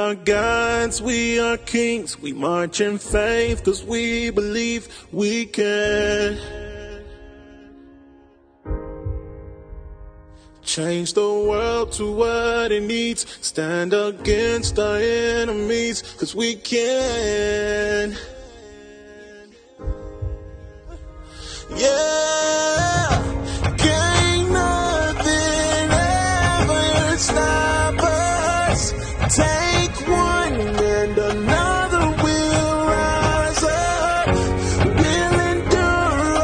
are gods, we are kings. We march in faith cause we believe we can change the world to what it needs. Stand against our enemies cause we can. Yeah, can't nothing ever stop us. Take one and another will rise up. We'll endure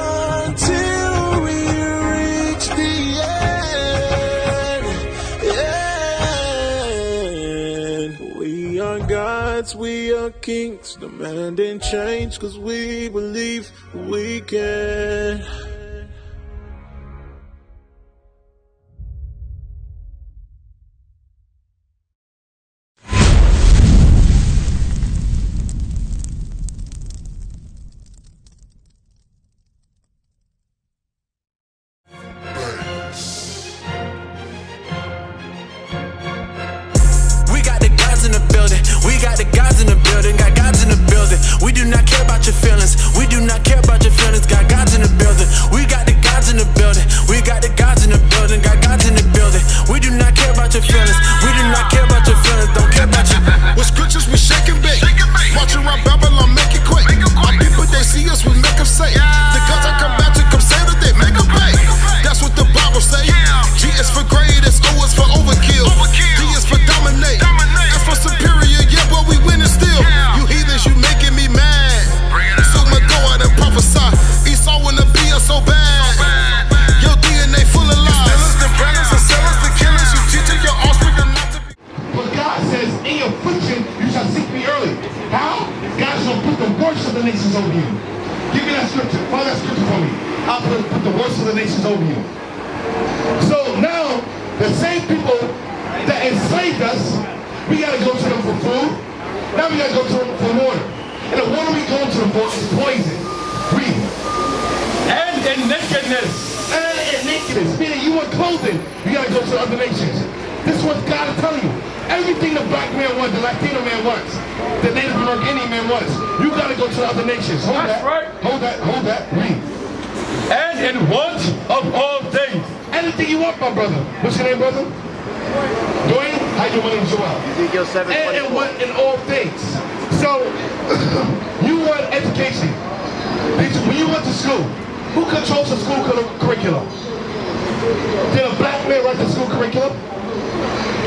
until we reach the end. We are gods, we are kings, demanding change cause we believe we can. We do not care about your feelings. We do not care about your feelings. Got God's in the building. We got the gods in the building. We got the gods in the building. Got God's in the building. We do not care about your feelings. We do not care about your feelings. Don't care about you. With scriptures we shake and bake. March around Babylon, make it quick. Our people, they see us, we make them say. The gods I come back to come say that they make them pay. That's what the Bible say. G is for greatest, O is for overkill. D is for dominate. F for superior, yeah, but we winning still. You heathens, you making me mad. So my go out and prophesy. Esau wanna be us so bad. Your DNA full of lies. The stealers, the branders, the sellers, the killers. You teaching your offspring not to be. But God says, in your affliction, you shall seek me early. How? God shall put the worst of the nations over you. Give me that scripture. Find that scripture for me. I'll put the worst of the nations over you. So now, the same people that enslaved us, we got to go to them for food. Now we got to go to them for water. And the water we go to them for is poison. Read. And in nakedness. And in nakedness. Meaning you want clothing, you got to go to other nations. This is what God is telling you. Everything the black man wants, the Latino man wants, the Native American Indian man wants, you got to go to the other nations. Hold That's that. right. Hold that. Hold that. Read. And in want of all things. Anything you want, my brother. What's your name, brother? Dwayne? How you doing, Joel? Ezekiel 7:24. And in what? In all things. So, you want education. When you went to school, who controls the school curriculum? Did a black man write the school curriculum?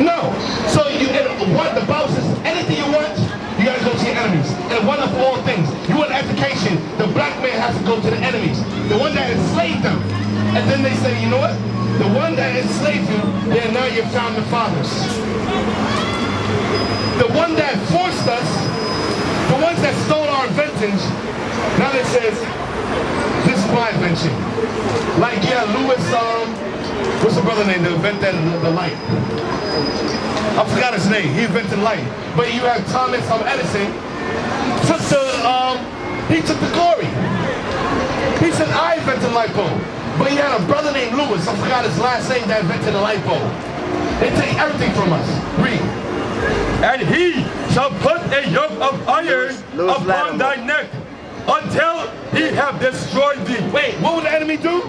No. So you, and what the Bible says, anything you want, you gotta go to your enemies. And one of all things, you want education, the black man has to go to the enemies. The one that enslaved them. And then they say, you know what? The one that enslaved you, then now you're founding fathers. The one that forced us, the ones that stole our inventions, now it says, this is my invention. Like, yeah, Louis, what's the brother name that invented the light? I forgot his name. He invented light. But you have Thomas Edison, he took the glory. He said, I invented the light bulb. But he had a brother named Louis, I forgot his last name, that invented the light bulb. They take everything from us. Read. And he shall put a yoke of iron Louis upon thy neck until he have destroyed thee. Wait, what would the enemy do?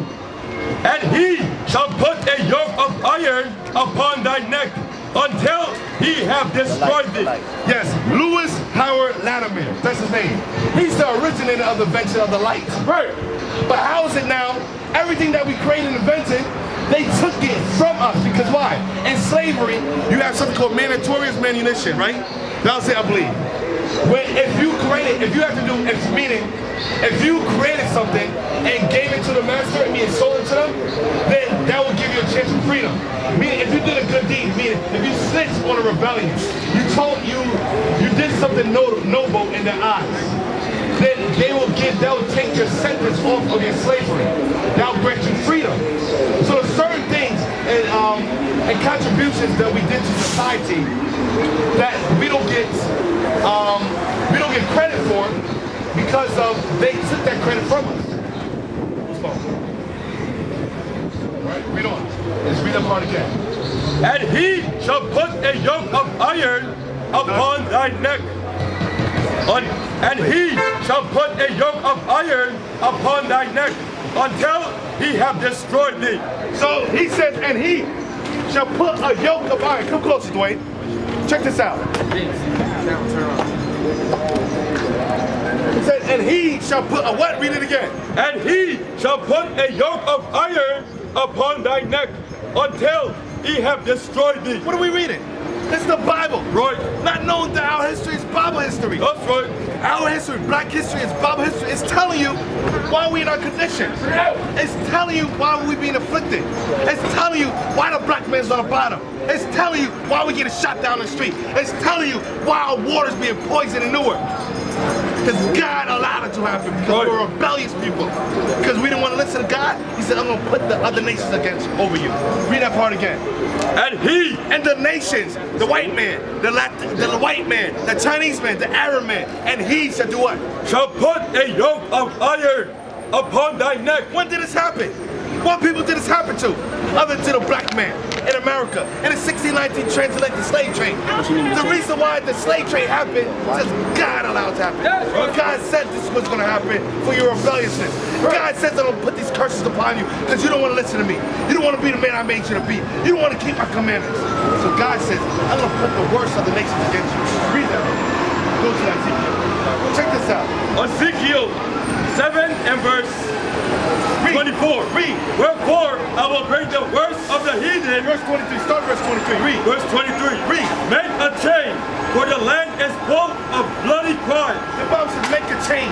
And he shall put a yoke of iron upon thy neck until he have destroyed thee. Yes, Louis Howard Latimer. That's his name. He's the originator of the invention of the light. Right. But how is it now, everything that we created and invented, they took it from us. Because why? In slavery, you have something called meritorious manumission, right? That's it, I believe. When if you created, if you have to do, meaning, if you created something and gave it to the master, meaning sold it to them, then that will give you a chance of freedom. Meaning, if you did a good deed, meaning if you snitched on a rebellion, you did something noble in their eyes, then they'll take your sentence off of your slavery. That'll grant you freedom. So there's certain things and contributions that we did to society that we don't get credit for because they took that credit from us. Right? Read on. Let's read that part again. And he shall put a yoke of iron upon thy neck. And he shall put a yoke of iron upon thy neck until he have destroyed thee. So he says, and he shall put a yoke of iron. Come closer, Dwayne. Check this out. He said, and he shall put a what? Read it again. And he shall put a yoke of iron upon thy neck until he have destroyed thee. What are we reading? This is the Bible. Right. Not knowing that our history is Bible history. That's right. Our history, black history, is Bible history. It's telling you why we in our condition. It's telling you why we being afflicted. It's telling you why the black man's on the bottom. It's telling you why we getting shot down the street. It's telling you why our water's being poisoned in Newark. Because God allowed it to happen, because we're rebellious people. Because we didn't want to listen to God, he said, I'm going to put the other nations against over you. Read that part again. And he, and the nations, the white man, the white man, the Chinese man, the Arab man, and he shall do what? Shall put a yoke of iron upon thy neck. When did this happen? What people did this happen to? Other than the black man in America in the 1619 transatlantic slave trade. The reason why the slave trade happened is God allowed it to happen. God said this was going to happen for your rebelliousness. God says I'm going to put these curses upon you because you don't want to listen to me. You don't want to be the man I made you to be. You don't want to keep my commandments. So God says, I'm going to put the worst of the nations against you. Read that. Go to that Ezekiel. Check this out. Ezekiel 7 and verse 24. Read. Wherefore I will bring the worst of the heathen. Verse 23. Start verse 23. Read. Verse 23. Read. Make a chain, for the land is full of bloody crime. The Bible says make a chain,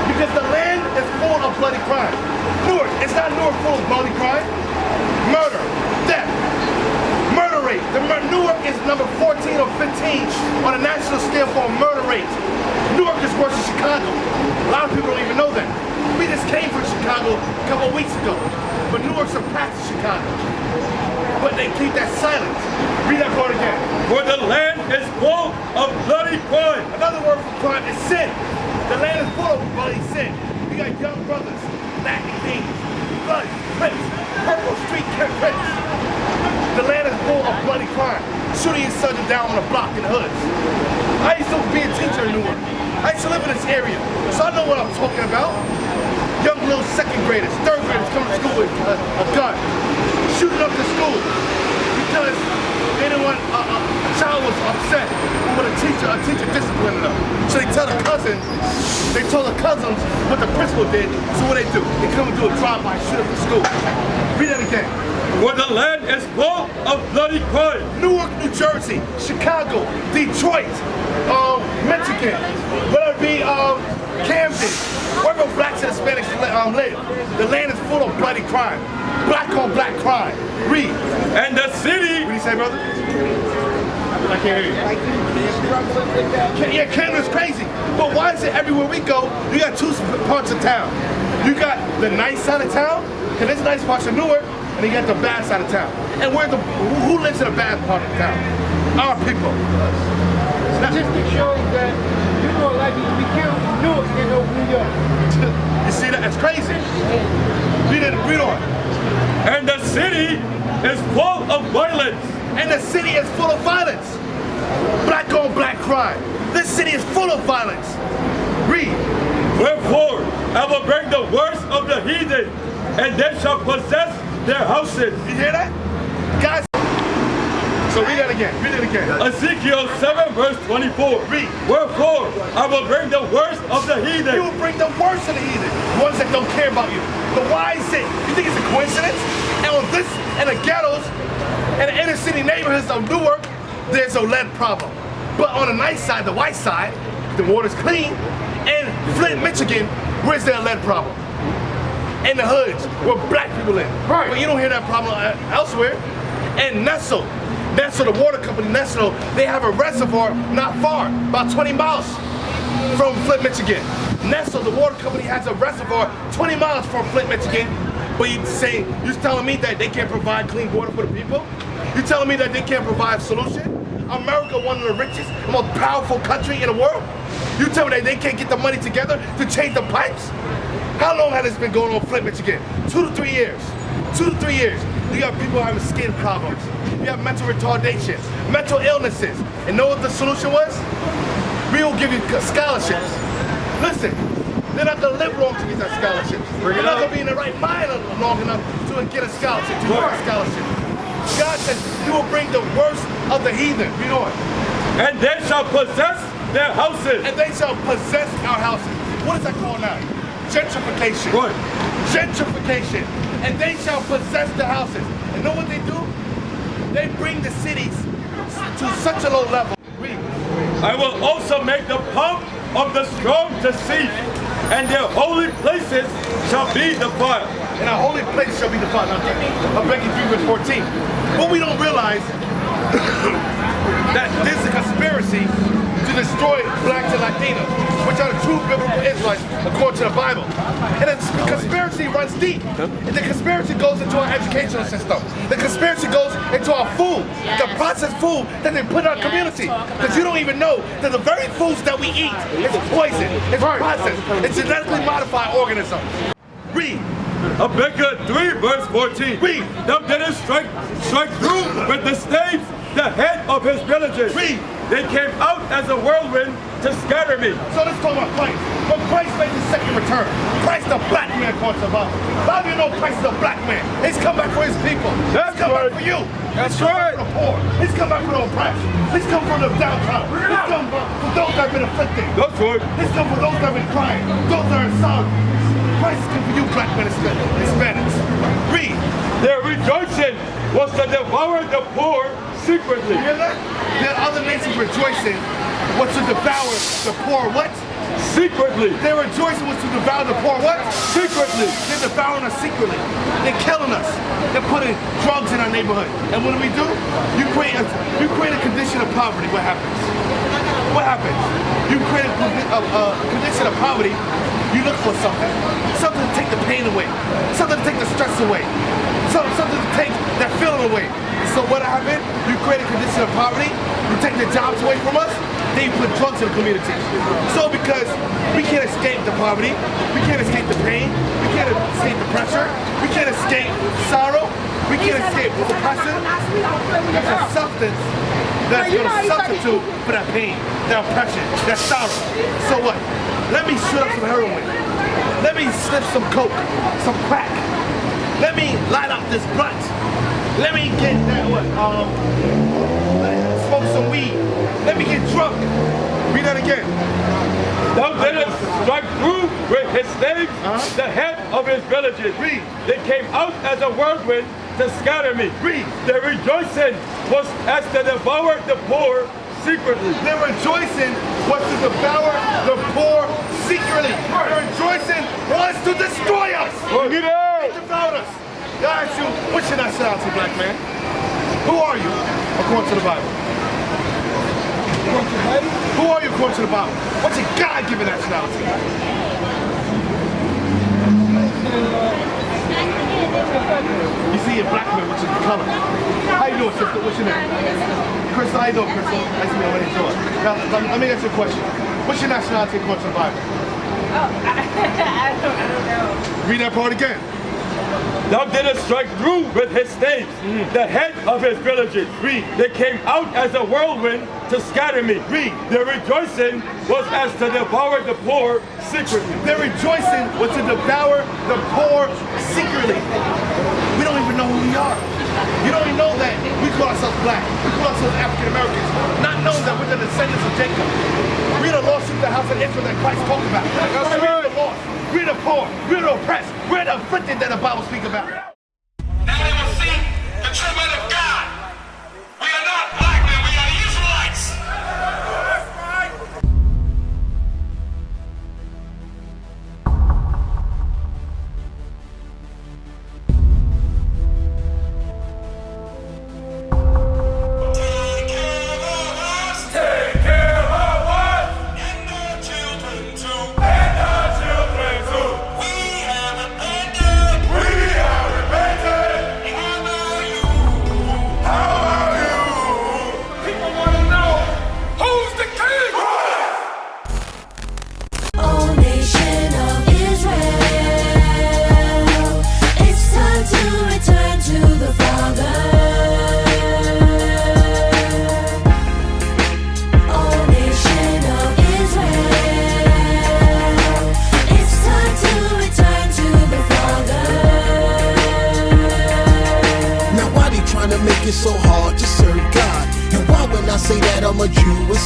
because the land is full of bloody crime. Newark, it's not Newark full of bloody crime. Murder, death, murder rate. Newark is number 14 or 15 on a national scale for a murder rate. Newark is worse than Chicago. A lot of people don't even know that. We just came from Chicago a couple of weeks ago, but Newark surpassed Chicago. But they keep that silence. Read that part again. For the land is full of bloody crime. Another word for crime is sin. The land is full of bloody sin. You got young brothers, Latin kings, blood, crips, purple street crips. The land is full of bloody crime. Shooting your son down on a block in the hoods. I used to be a teacher in Newark. I used to live in this area, so I know what I'm talking about. Young little second graders, third graders coming to school with a gun, shooting up the school because they didn't want a child was upset with a teacher disciplining them. So they told the cousins what the principal did. So what they do? They come and do a drive-by, shoot up the school. Read that again. For the land is full of bloody crime. Newark, New Jersey, Chicago, Detroit, Michigan, whether it be Camden, wherever blacks and Hispanics live, the land is full of bloody crime. Black on black crime. Read. And the city. What do you say, brother? I can't hear you. Yeah, Camden's crazy. But why is it everywhere we go, you got two parts of town? You got the nice side of town, because there's nice parts of Newark, and you got the bad side of town. And who lives in the bad part of town? Our people. Statistics show that you're more likely to be killed in Newark than over New York. You see that? It's crazy. Read on. And the city is full of violence. And the city is full of violence. Black on black crime. This city is full of violence. Read. Wherefore I will bring the worst of the heathen, and they shall possess their houses. You hear that? Guys. So read that again. Read it again. Ezekiel 7 verse 24. Read. Wherefore I will bring the worst of the heathen. You will bring the worst of the heathen. Ones that don't care about you. But why is it? You think it's a coincidence? And on this, and the ghettos, and the inner city neighborhoods of Newark, there's a lead problem. But on the nice side, the white side, the water's clean. And Flint, Michigan, where's their lead problem? In the hoods, where black people live. Right. But you don't hear that problem elsewhere. And Nestle, the water company, Nestle, they have a reservoir not far, about 20 miles from Flint, Michigan. Nestle, the water company, has a reservoir 20 miles from Flint, Michigan. But you're telling me that they can't provide clean water for the people? You're telling me that they can't provide a solution? America, one of the richest, most powerful country in the world? You tell me that they can't get the money together to change the pipes? How long has this been going on in Flint, Michigan? 2 to 3 years. 2 to 3 years. You got people having skin problems. You have mental retardation, mental illnesses. And know what the solution was? We will give you scholarships. Listen, they're not going to live long to get that scholarship. They're not going to be in the right mind long enough to get a scholarship, to get a scholarship. God says He will bring the worst of the heathen. You know it. And they shall possess their houses. And they shall possess our houses. What is that called now? Gentrification. Right. Gentrification. And they shall possess the houses. And know what they do? They bring the cities to such a low level. Read. I will also make the pomp of the strong to cease, and their holy places shall be defiled. And our holy place shall be defiled. Now, Becky 3 verse 14. What we don't realize that there's a conspiracy to destroy blacks and Latinos, which are the true biblical Israelites according to the Bible. And the conspiracy runs deep. And the conspiracy goes into our educational system. The conspiracy goes into our food, the processed food that they put in our community. Because you don't even know that the very foods that we eat is poison, it's processed, it's genetically modified organisms. Read. Habakkuk 3 verse 14. Read. Thou didst strike through with the staves the head of his villages. Read. They came out as a whirlwind to scatter me. So let's talk about Christ. When Christ made his second return, Christ the black man according to the Bible. How do you know Christ is a black man? He's come back for his people. That's He's come right. back for you. That's He's come right. back for the poor. He's come back for the oppressed. He's come for the downtrodden. He's come for those that have been afflicted. That's right. He's come for those that have been crying, those that are in sorrow. Christ is come for you, black men and Hispanics. Read. Their rejoicing was to devour the poor secretly. You hear that? That other nations rejoicing was to devour the poor what? Secretly. Their rejoicing was to devour the poor what? Secretly. They're devouring us secretly. They're killing us. They're putting drugs in our neighborhood. And what do? You create a condition of poverty. What happens? What happens? You create a condition of poverty. You look for something. Something to take the pain away. Something to take the stress away. Something to take that feeling away. So what happened? You create a condition of poverty. You take the jobs away from us. Then you put drugs in the community. So because we can't escape the poverty, we can't escape the pain, we can't escape the pressure, we can't escape sorrow, we can't escape depression. There's a substance that's going to substitute for that pain, that oppression, that sorrow. So what? Let me shoot up some heroin. Let me sniff some coke, some crack. Let me light up this blunt. Let me get that smoke some weed. Let me get drunk. Read that again. Thou didst strike through with his staves the head of his villages. Read. They came out as a whirlwind to scatter me. Read. Their rejoicing was as to devour the poor secretly. Their rejoicing was to devour the poor secretly. Their rejoicing was to destroy us. Get out. They devoured us. I ask you, what's your nationality, black man? Who are you, according to the Bible? Who are you, according to the Bible? What's your God-given nationality? You see, you're black man, which is the color. How you doing, sister? What's your name? Crystal, how you doing, Crystal? Nice to meet you. My name's George. Now, let me ask you a question. What's your nationality, according to the Bible? Oh, I don't know. Read that part again. Thou didst strike through with his staves the head of his villages. Read. They came out as a whirlwind to scatter me. Read. Their rejoicing was as to devour the poor secretly. Their rejoicing was to devour the poor secretly. We don't even know who we are. You don't even know that we call ourselves black. We call ourselves African Americans, not knowing that we're the descendants of Jacob. We're the lost sheep of the house of Israel that Christ talked about. We're the lost. We're the poor. We're the oppressed. We're the afflicted that the Bible speaks about. Now they will see the true men of God. We are not black men, we are the Israelites. Take care of us. And our children too. We have abandoned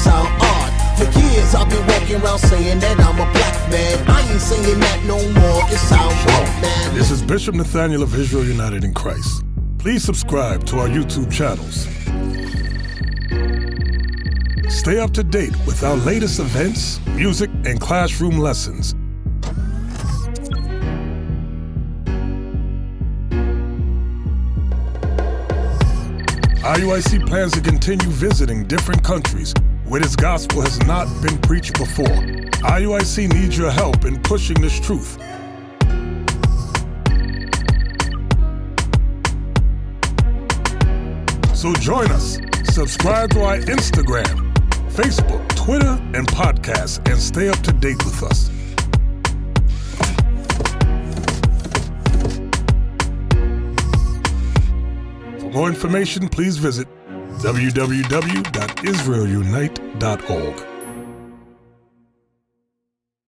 sound odd. For years I've been walking around saying that I'm a black man. I ain't saying that no more, it sounds wrong, man. This is Bishop Nathaniel of Israel United in Christ. Please subscribe to our YouTube channels. Stay up to date with our latest events, music, and classroom lessons. IUIC plans to continue visiting different countries where this gospel has not been preached before. IUIC needs your help in pushing this truth. So join us. Subscribe to our Instagram, Facebook, Twitter, and podcasts, and stay up to date with us. For more information, please visit www.israelunite.org.